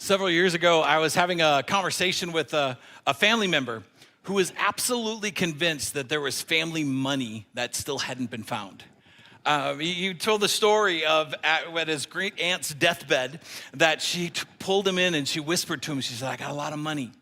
Several years ago, I was having a conversation with a family member who was absolutely convinced that there was family money that still hadn't been found. You told the story of at his great aunt's deathbed that she pulled him in and she whispered to him, she said, "I got a lot of money,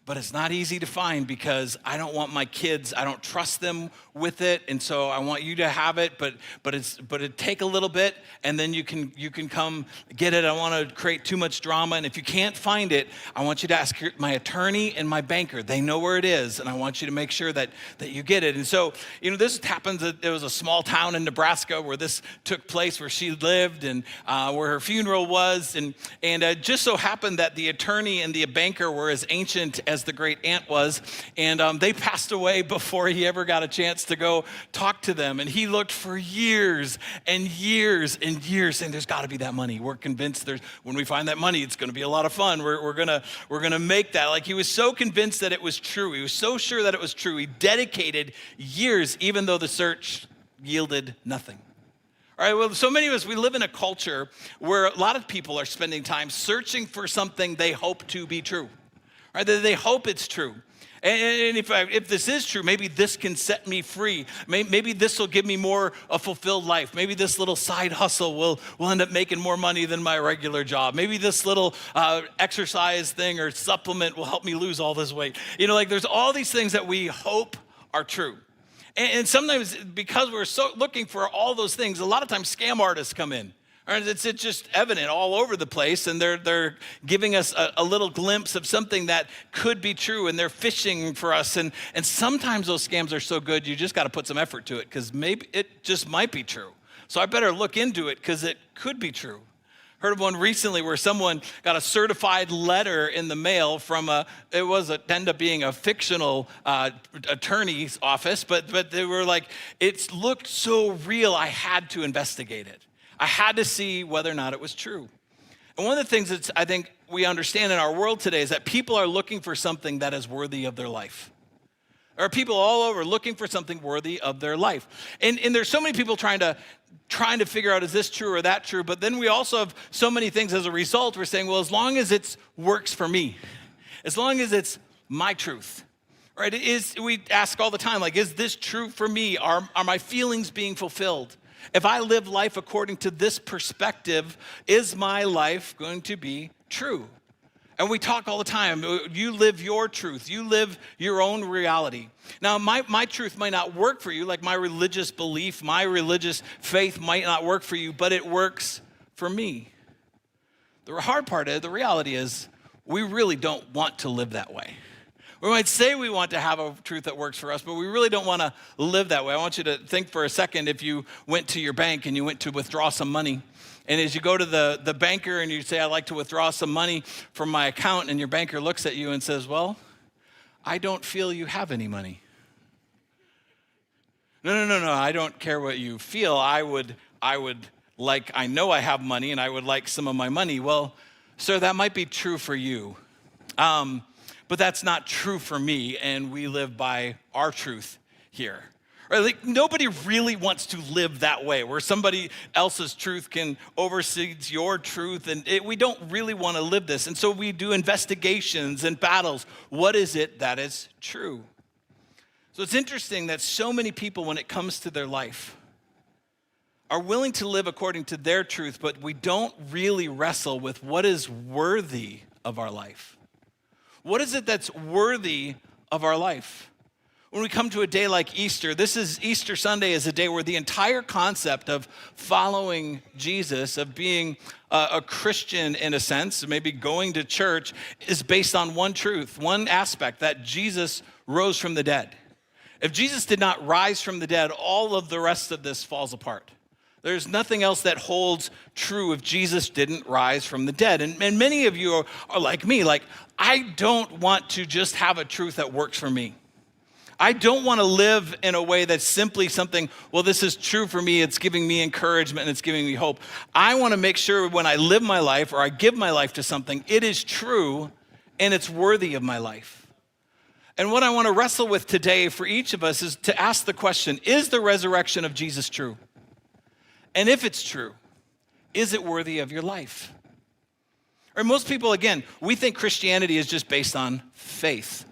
but it's not easy to find because I don't want my kids, I don't trust them with it, and so I want you to have it, but it take a little bit, and then you can come get it. I don't want to create too much drama, and if you can't find it, I want you to ask my attorney and my banker. They know where it is, and I want you to make sure that you get it." And so, this happens. There was a small town in Nebraska where this took place, where she lived, and where her funeral was, and it just so happened that the attorney and the banker were as ancient as the great aunt was, and they passed away before he ever got a chance to go talk to them. And he looked for years and years and years, saying, "There's got to be that money. We're convinced when we find that money, it's going to be a lot of fun. We're gonna make that." Like, he was so convinced that it was true. He was so sure that it was true. He dedicated years, even though the search yielded nothing. All right, well, so many of us, we live in a culture where a lot of people are spending time searching for something they hope to be true. Right, that they hope it's true. And if this is true, maybe this can set me free. Maybe this will give me a fulfilled life. Maybe this little side hustle will end up making more money than my regular job. Maybe this little exercise thing or supplement will help me lose all this weight. There's all these things that we hope are true. And sometimes, because we're so looking for all those things, a lot of times scam artists come in. It's just evident all over the place, and they're giving us a little glimpse of something that could be true, and they're fishing for us. And sometimes those scams are so good, you just got to put some effort to it, because maybe it just might be true. So I better look into it, because it could be true. Heard of one recently where someone got a certified letter in the mail from it ended up being a fictional attorney's office, but they were like, it looked so real, I had to investigate it. I had to see whether or not it was true. And one of the things that I think we understand in our world today is that people are looking for something that is worthy of their life. There are people all over looking for something worthy of their life. And there's so many people trying to figure out, is this true or that true? But then we also have so many things as a result. We're saying, well, as long as it works for me, as long as it's my truth, right? We ask all the time, like, is this true for me? Are my feelings being fulfilled? If I live life according to this perspective, is my life going to be true? And we talk all the time, you live your truth. You live your own reality. Now, my truth might not work for you, like my religious belief, my religious faith might not work for you, but it works for me. The hard part is, the reality is, we really don't want to live that way. We might say we want to have a truth that works for us, but we really don't want to live that way. I want you to think for a second, if you went to your bank and you went to withdraw some money, and as you go to the banker and you say, "I'd like to withdraw some money from my account," and your banker looks at you and says, "Well, I don't feel you have any money." No, I don't care what you feel. I know I have money and I would like some of my money. Well, sir, that might be true for you. But that's not true for me, and we live by our truth here. Right? Like, nobody really wants to live that way, where somebody else's truth can oversee your truth, and we don't really want to live this. And so we do investigations and battles. What is it that is true? So it's interesting that so many people, when it comes to their life, are willing to live according to their truth, but we don't really wrestle with what is worthy of our life. What is it that's worthy of our life? When we come to a day like Easter, Easter Sunday is a day where the entire concept of following Jesus, of being a Christian in a sense, maybe going to church, is based on one truth, one aspect, that Jesus rose from the dead. If Jesus did not rise from the dead, all of the rest of this falls apart. There's nothing else that holds true if Jesus didn't rise from the dead. And many of you are like me, like, I don't want to just have a truth that works for me. I don't want to live in a way that's simply something, well, this is true for me, it's giving me encouragement, and it's giving me hope. I want to make sure when I live my life or I give my life to something, it is true and it's worthy of my life. And what I want to wrestle with today for each of us is to ask the question, is the resurrection of Jesus true? And if it's true, is it worthy of your life? Or most people, again, we think Christianity is just based on faith.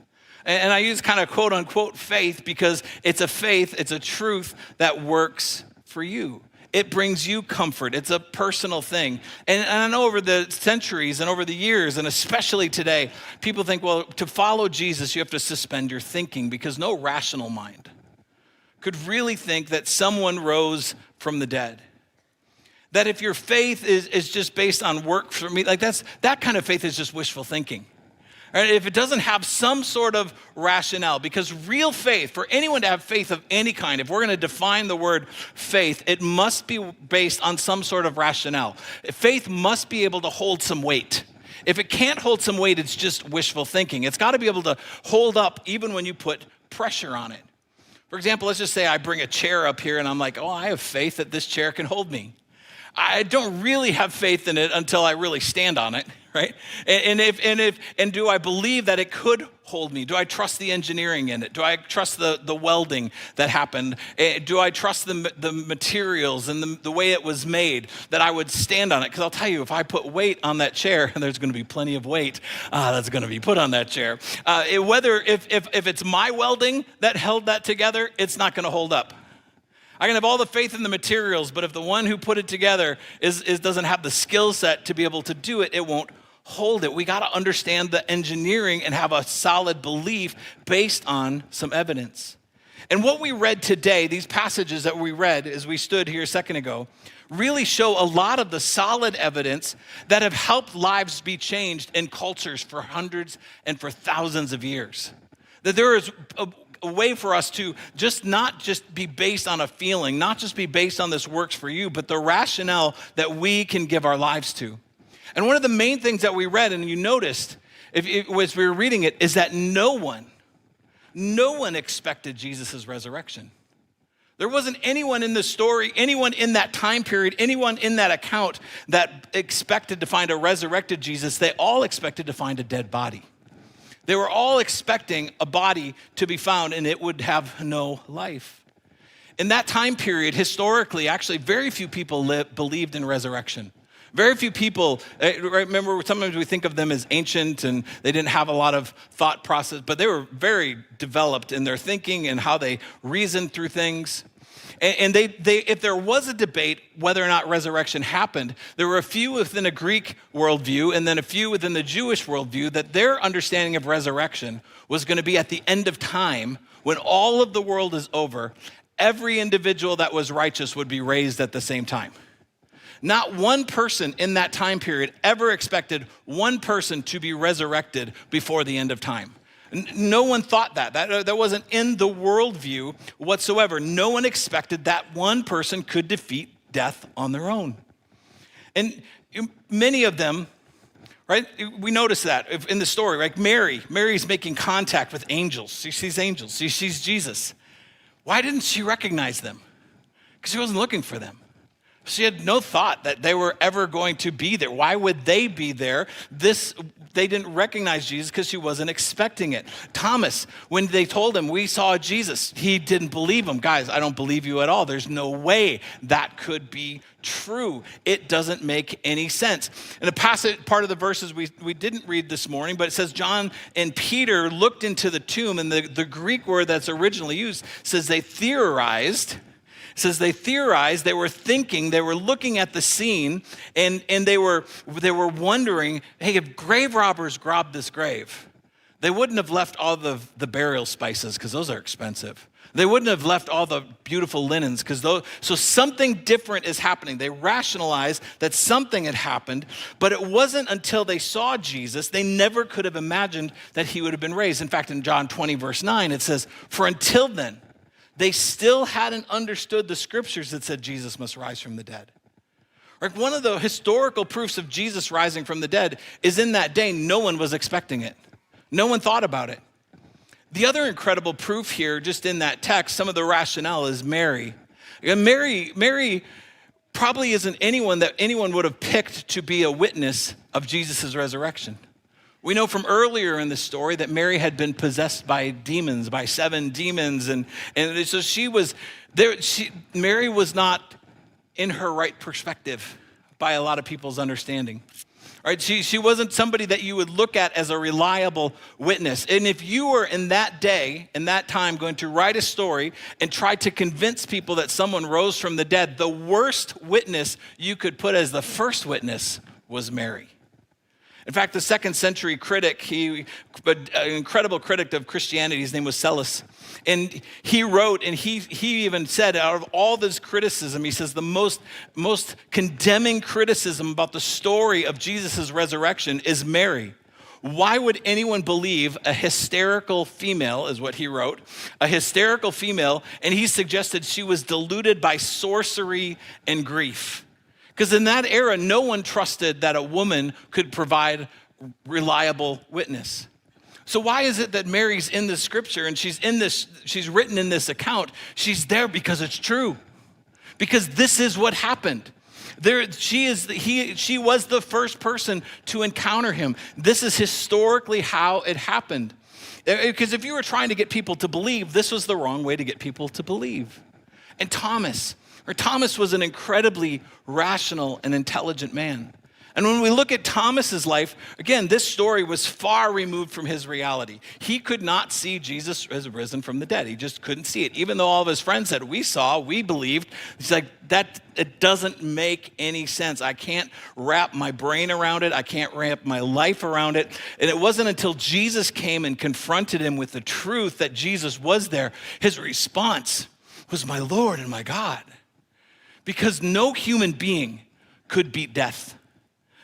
And I use kind of quote unquote faith because it's a faith, it's a truth that works for you. It brings you comfort. It's a personal thing. And I know over the centuries and over the years, and especially today, people think, well, to follow Jesus, you have to suspend your thinking because no rational mind could really think that someone rose from the dead. That if your faith is just based on work for me, like that kind of faith is just wishful thinking. Right? If it doesn't have some sort of rationale, because real faith, for anyone to have faith of any kind, if we're going to define the word faith, it must be based on some sort of rationale. Faith must be able to hold some weight. If it can't hold some weight, it's just wishful thinking. It's got to be able to hold up even when you put pressure on it. For example, let's just say I bring a chair up here and I'm like, oh, I have faith that this chair can hold me. I don't really have faith in it until I really stand on it, right? And do I believe that it could hold me? Do I trust the engineering in it? Do I trust the welding that happened? Do I trust the materials and the way it was made, that I would stand on it? Because I'll tell you, if I put weight on that chair, and there's going to be plenty of weight that's going to be put on that chair. If it's my welding that held that together, it's not going to hold up. I can have all the faith in the materials, but if the one who put it together doesn't have the skill set to be able to do it, it won't hold it. We got to understand the engineering and have a solid belief based on some evidence. And what we read today, these passages that we read as we stood here a second ago, really show a lot of the solid evidence that have helped lives be changed in cultures for hundreds and for thousands of years. That there is a way for us to not just be based on a feeling, not just be based on this works for you, but the rationale that we can give our lives to. And one of the main things that we read, and you noticed as we were reading it, is that no one expected Jesus' resurrection. There wasn't anyone in the story, anyone in that time period, anyone in that account that expected to find a resurrected Jesus. They all expected to find a dead body. They were all expecting a body to be found and it would have no life. In that time period, historically, actually, very few people believed in resurrection. Very few people, remember, sometimes we think of them as ancient and they didn't have a lot of thought process, but they were very developed in their thinking and how they reasoned through things. And they, if there was a debate whether or not resurrection happened, there were a few within a Greek worldview and then a few within the Jewish worldview that their understanding of resurrection was going to be at the end of time, when all of the world is over, every individual that was righteous would be raised at the same time. Not one person in that time period ever expected one person to be resurrected before the end of time. No one thought that. That wasn't in the worldview whatsoever. No one expected that one person could defeat death on their own. And many of them, right, we notice that in the story, like Mary's making contact with angels. She sees angels. She sees Jesus. Why didn't she recognize them? Because she wasn't looking for them. She had no thought that they were ever going to be there. Why would they be there? They didn't recognize Jesus because she wasn't expecting it. Thomas, when they told him, we saw Jesus, he didn't believe them. Guys, I don't believe you at all. There's no way that could be true. It doesn't make any sense. And the part of the verses we didn't read this morning, but it says John and Peter looked into the tomb, and the Greek word that's originally used says they theorized. They were thinking, they were looking at the scene, and they were wondering, hey, if grave robbers robbed this grave, they wouldn't have left all the burial spices, because those are expensive. They wouldn't have left all the beautiful linens, so something different is happening. They rationalized that something had happened, but it wasn't until they saw Jesus, they never could have imagined that he would have been raised. In fact, in John 20, verse 9, it says, for until then, they still hadn't understood the scriptures that said Jesus must rise from the dead. Like, one of the historical proofs of Jesus rising from the dead is in that day, no one was expecting it. No one thought about it. The other incredible proof here, just in that text, some of the rationale is Mary. Mary probably isn't anyone that anyone would have picked to be a witness of Jesus' resurrection. We know from earlier in the story that Mary had been possessed by demons, by 7 demons. And so she was there. Mary was not in her right perspective by a lot of people's understanding. right? She wasn't somebody that you would look at as a reliable witness. And if you were in that day, in that time, going to write a story and try to convince people that someone rose from the dead, the worst witness you could put as the first witness was Mary. In fact, the second century critic, an incredible critic of Christianity, his name was Celsus, and he wrote, and he even said, out of all this criticism, he says the most condemning criticism about the story of Jesus' resurrection is Mary. Why would anyone believe a hysterical female, is what he wrote, a hysterical female, and he suggested she was deluded by sorcery and grief. Because in that era, no one trusted that a woman could provide reliable witness. So why is it that Mary's in this scripture and she's written in this account? She's there because it's true. Because this is what happened. She was the first person to encounter him. This is historically how it happened. Because if you were trying to get people to believe, this was the wrong way to get people to believe. And Thomas was an incredibly rational and intelligent man. And when we look at Thomas's life, again, this story was far removed from his reality. He could not see Jesus as risen from the dead. He just couldn't see it. Even though all of his friends said, we saw, we believed. He's like, it doesn't make any sense. I can't wrap my brain around it. I can't wrap my life around it. And it wasn't until Jesus came and confronted him with the truth that Jesus was there, his response was, my Lord and my God. Because no human being could beat death.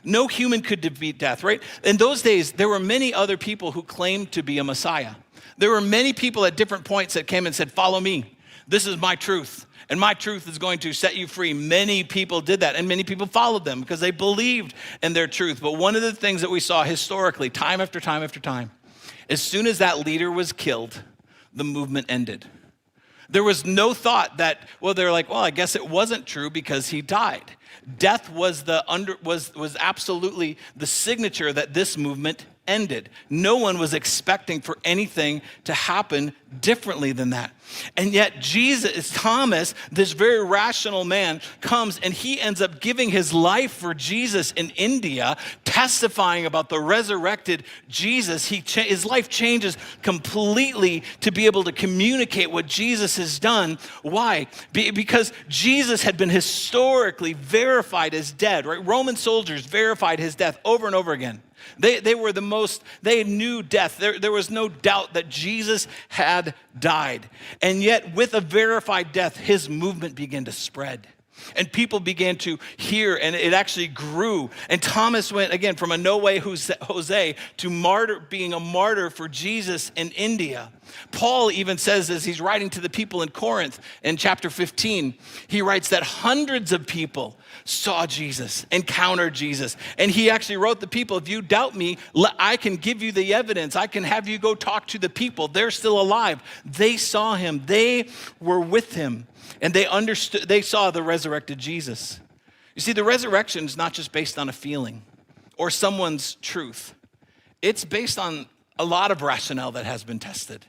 No human could defeat death, right? In those days, there were many other people who claimed to be a Messiah. There were many people at different points that came and said, follow me. This is my truth, and my truth is going to set you free. Many people did that, and many people followed them because they believed in their truth. But one of the things that we saw historically, time after time after time, as soon as that leader was killed, the movement ended. There was no thought that, they're like, I guess it wasn't true because he died. Death was absolutely the signature that this movement ended. No one was expecting for anything to happen differently than that. And yet Thomas, this very rational man, comes and he ends up giving his life for Jesus in India, testifying about the resurrected Jesus. His life changes completely to be able to communicate what Jesus has done. Why? Because Jesus had been historically verified as dead, right? Roman soldiers verified his death over and over again. They knew death. There was no doubt that Jesus had died. And yet with a verified death, his movement began to spread. And people began to hear, and it actually grew. And Thomas went, again, from a no way Jose to being a martyr for Jesus in India. Paul even says, as he's writing to the people in Corinth in chapter 15, he writes that hundreds of people saw Jesus, encountered Jesus. And he actually wrote the people, if you doubt me, I can give you the evidence. I can have you go talk to the people. They're still alive. They saw him. They were with him. And they saw the resurrected Jesus. You see, the resurrection is not just based on a feeling or someone's truth. It's based on a lot of rationale that has been tested,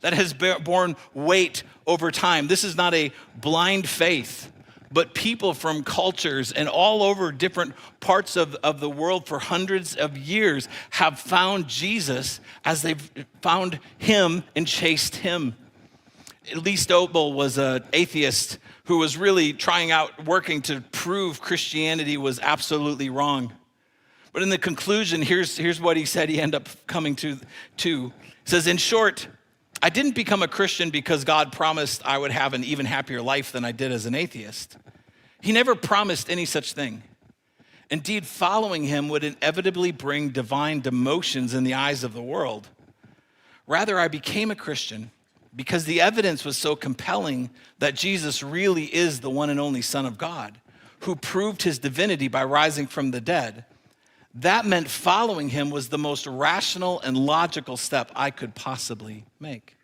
that has borne weight over time. This is not a blind faith, but people from cultures and all over different parts of the world for hundreds of years have found Jesus as they've found him and chased him. Lee Strobel was an atheist who was really working to prove Christianity was absolutely wrong. But in the conclusion, here's what he said he ended up coming to. He says, in short, I didn't become a Christian because God promised I would have an even happier life than I did as an atheist. He never promised any such thing. Indeed, following him would inevitably bring divine demotions in the eyes of the world. Rather, I became a Christian because the evidence was so compelling that Jesus really is the one and only Son of God, who proved his divinity by rising from the dead. That meant following him was the most rational and logical step I could possibly make.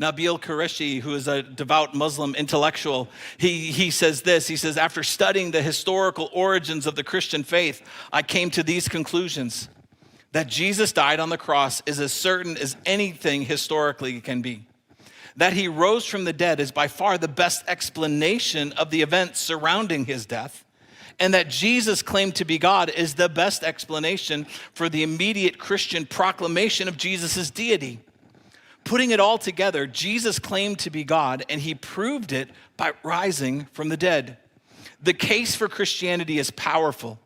Nabil Qureshi, who is a devout Muslim intellectual, he says this. He says, after studying the historical origins of the Christian faith, I came to these conclusions. That Jesus died on the cross is as certain as anything historically can be. That he rose from the dead is by far the best explanation of the events surrounding his death. and that Jesus claimed to be God is the best explanation for the immediate Christian proclamation of Jesus' deity. Putting it all together, Jesus claimed to be God, and he proved it by rising from the dead. The case for Christianity is powerful.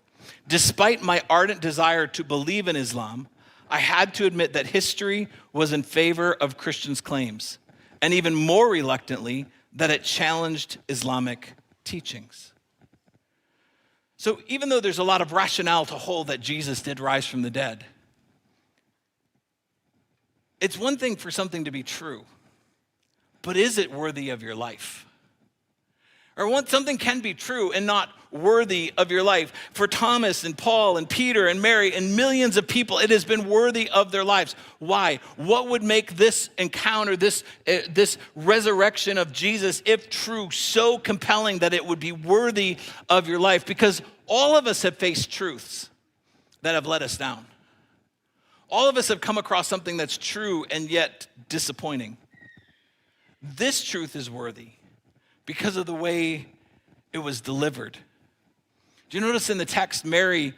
Despite my ardent desire to believe in Islam, I had to admit that history was in favor of Christians' claims, and even more reluctantly, that it challenged Islamic teachings. So even though there's a lot of rationale to hold that Jesus did rise from the dead, it's one thing for something to be true, but is it worthy of your life? Or something can be true and not worthy of your life. For Thomas and Paul and Peter and Mary and millions of people, it has been worthy of their lives. Why? What would make this encounter, this resurrection of Jesus, if true, so compelling that it would be worthy of your life? Because all of us have faced truths that have let us down. All of us have come across something that's true and yet disappointing. This truth is worthy because of the way it was delivered. Do you notice in the text, Mary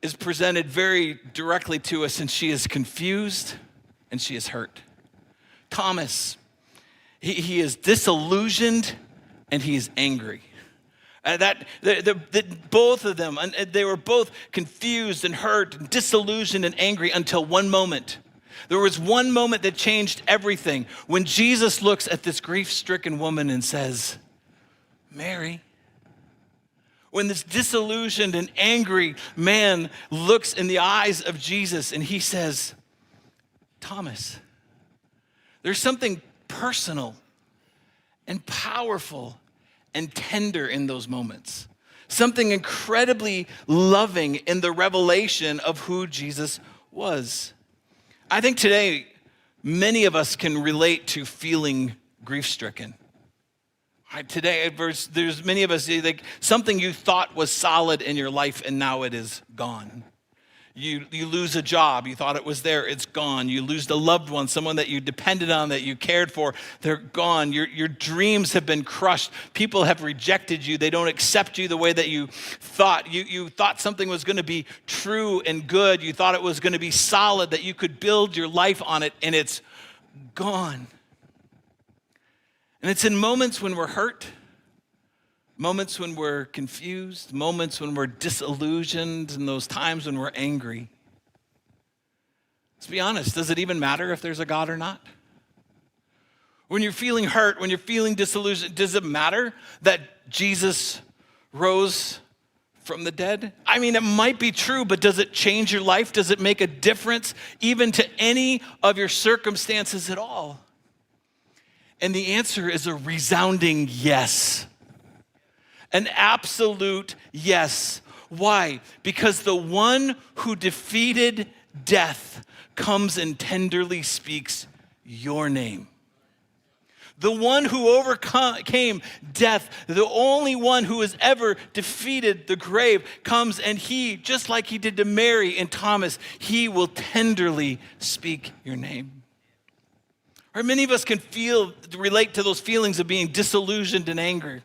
is presented very directly to us, and she is confused and she is hurt. Thomas, he is disillusioned and he is angry. Both of them, they were both confused and hurt and disillusioned and angry until one moment. There was one moment that changed everything. When Jesus looks at this grief-stricken woman and says, Mary. When this disillusioned and angry man looks in the eyes of Jesus and he says, Thomas. There's something personal and powerful and tender in those moments. Something incredibly loving in the revelation of who Jesus was. I think today, many of us can relate to feeling grief-stricken. Today, there's many of us, like something you thought was solid in your life and now it is gone. You lose a job, you thought it was there, it's gone. You lose a loved one, someone that you depended on, that you cared for, they're gone. Your dreams have been crushed. People have rejected you. They don't accept you the way that you thought. You thought something was going to be true and good. You thought it was going to be solid, that you could build your life on it, and it's gone. And it's in moments when we're hurt, moments when we're confused, moments when we're disillusioned, and those times when we're angry. Let's be honest, does it even matter if there's a God or not? When you're feeling hurt, when you're feeling disillusioned, does it matter that Jesus rose from the dead? I mean, it might be true, but does it change your life? Does it make a difference even to any of your circumstances at all? And the answer is a resounding yes. An absolute yes. Why? Because the one who defeated death comes and tenderly speaks your name. The one who overcame death, the only one who has ever defeated the grave, comes and he, just like he did to Mary and Thomas, he will tenderly speak your name. Or many of us can relate to those feelings of being disillusioned and angry.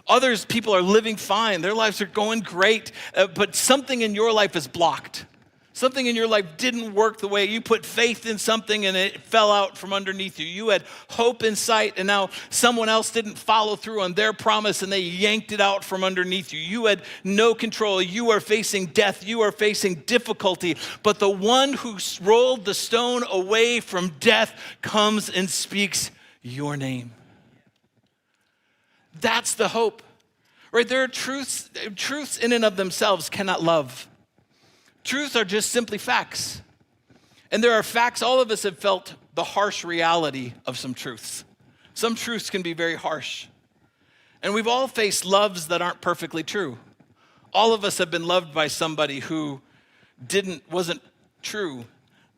Others, people are living fine. Their lives are going great, but something in your life is blocked. Something in your life didn't work the way you put faith in something and it fell out from underneath you. You had hope in sight and now someone else didn't follow through on their promise and they yanked it out from underneath you. You had no control. You are facing death. You are facing difficulty. But the one who rolled the stone away from death comes and speaks your name. That's the hope, right? There are truths in and of themselves cannot love. Truths are just simply facts. And there are facts, all of us have felt the harsh reality of some truths. Some truths can be very harsh. And we've all faced loves that aren't perfectly true. All of us have been loved by somebody who wasn't true.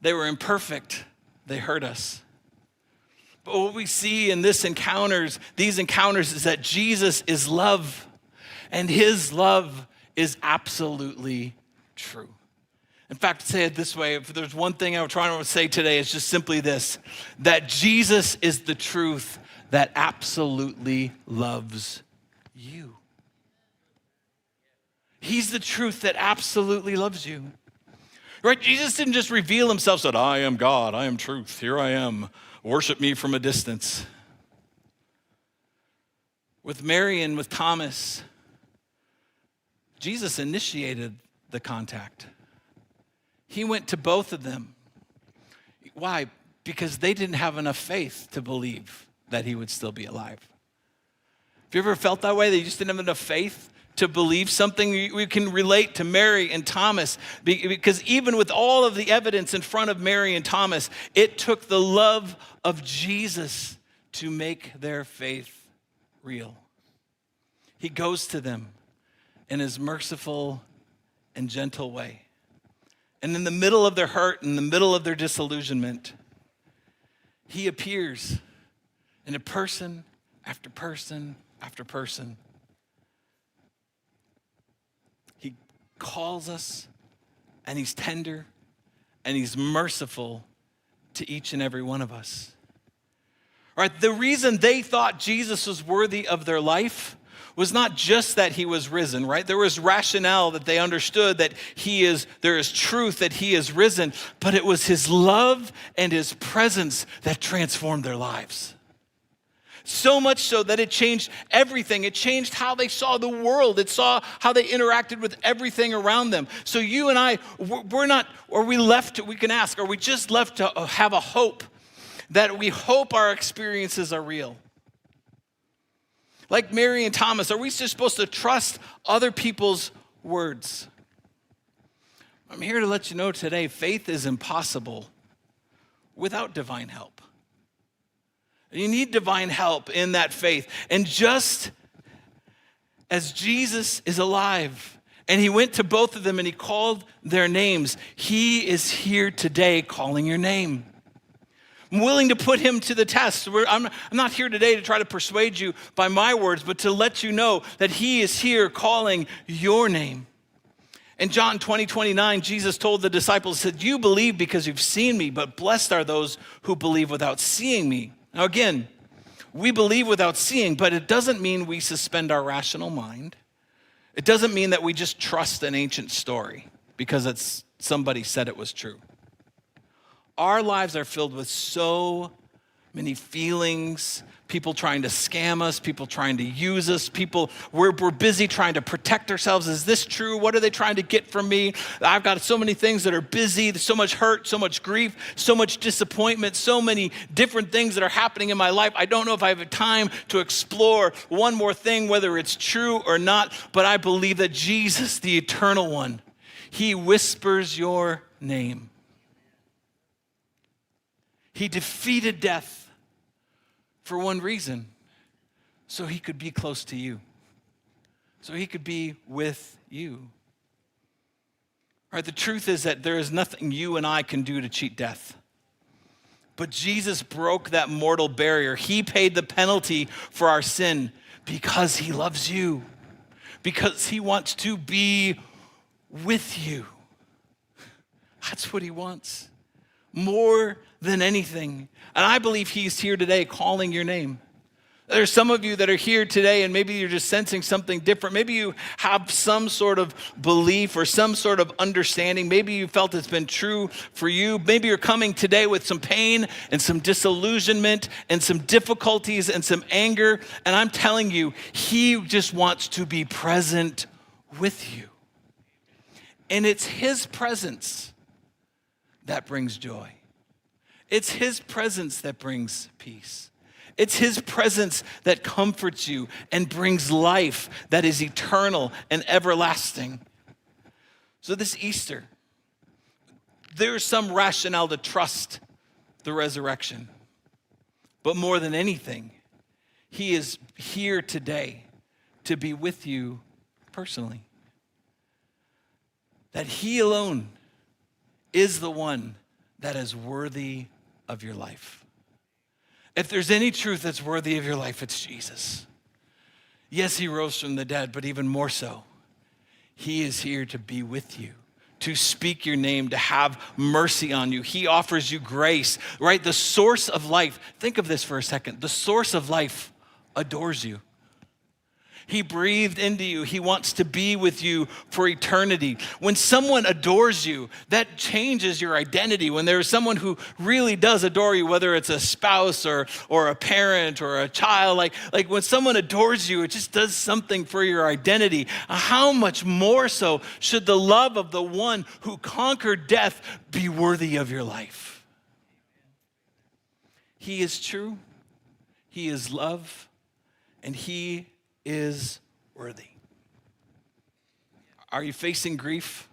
They were imperfect. They hurt us. But what we see in these encounters is that Jesus is love. And his love is absolutely true. In fact, say it this way, if there's one thing I'm trying to say today, it's just simply this, that Jesus is the truth, that absolutely loves you. He's the truth that absolutely loves you. Right? Jesus didn't just reveal himself, said, I am God, I am truth, here I am, worship me from a distance. With Mary and with Thomas, Jesus initiated the contact. He went to both of them. Why? Because they didn't have enough faith to believe that he would still be alive. Have you ever felt that way, that you just didn't have enough faith to believe something? We can relate to Mary and Thomas, because even with all of the evidence in front of Mary and Thomas, it took the love of Jesus to make their faith real. He goes to them in his merciful and gentle way. And in the middle of their hurt, in the middle of their disillusionment, he appears in a person after person after person. He calls us, and he's tender, and he's merciful to each and every one of us. All right, the reason they thought Jesus was worthy of their life was not just that he was risen, right? There was rationale that they understood that there is truth that he is risen, but it was his love and his presence that transformed their lives. So much so that it changed everything. It changed how they saw the world. It saw how they interacted with everything around them. So you and I, we can ask, are we just left to have a hope that we hope our experiences are real? Like Mary and Thomas, are we just supposed to trust other people's words? I'm here to let you know today, faith is impossible without divine help. You need divine help in that faith. And just as Jesus is alive, and he went to both of them and he called their names, he is here today calling your name. I'm willing to put him to the test. I'm not here today to try to persuade you by my words, but to let you know that he is here calling your name. In John 20:29, Jesus told the disciples, said, you believe because you've seen me, but blessed are those who believe without seeing me. Now again, we believe without seeing, but it doesn't mean we suspend our rational mind. It doesn't mean that we just trust an ancient story because somebody said it was true. Our lives are filled with so many feelings, people trying to scam us, people trying to use us, we're busy trying to protect ourselves. Is this true? What are they trying to get from me? I've got so many things that are busy, there's so much hurt, so much grief, so much disappointment, so many different things that are happening in my life. I don't know if I have time to explore one more thing, whether it's true or not, but I believe that Jesus, the eternal one, he whispers your name. He defeated death for one reason, so he could be close to you, so he could be with you. All right, the truth is that there is nothing you and I can do to cheat death. But Jesus broke that mortal barrier. He paid the penalty for our sin because he loves you, because he wants to be with you. That's what he wants. More than anything. And I believe he's here today calling your name. There's some of you that are here today and maybe you're just sensing something different. Maybe you have some sort of belief or some sort of understanding. Maybe you felt it's been true for you. Maybe you're coming today with some pain and some disillusionment and some difficulties and some anger. And I'm telling you, he just wants to be present with you. And it's his presence that brings joy. It's his presence that brings peace. It's his presence that comforts you and brings life that is eternal and everlasting. So this Easter, there's some rationale to trust the resurrection. But more than anything, he is here today to be with you personally. That he alone is the one that is worthy of your life. If there's any truth that's worthy of your life, it's Jesus. Yes, he rose from the dead, but even more so, he is here to be with you, to speak your name, to have mercy on you. He offers you grace, right? The source of life, think of this for a second. The source of life adores you. He breathed into you. He wants to be with you for eternity. When someone adores you, that changes your identity. When there's someone who really does adore you, whether it's a spouse or a parent or a child, like when someone adores you, it just does something for your identity. How much more so should the love of the one who conquered death be worthy of your life? He is true. He is love. And he is worthy. Are you facing grief?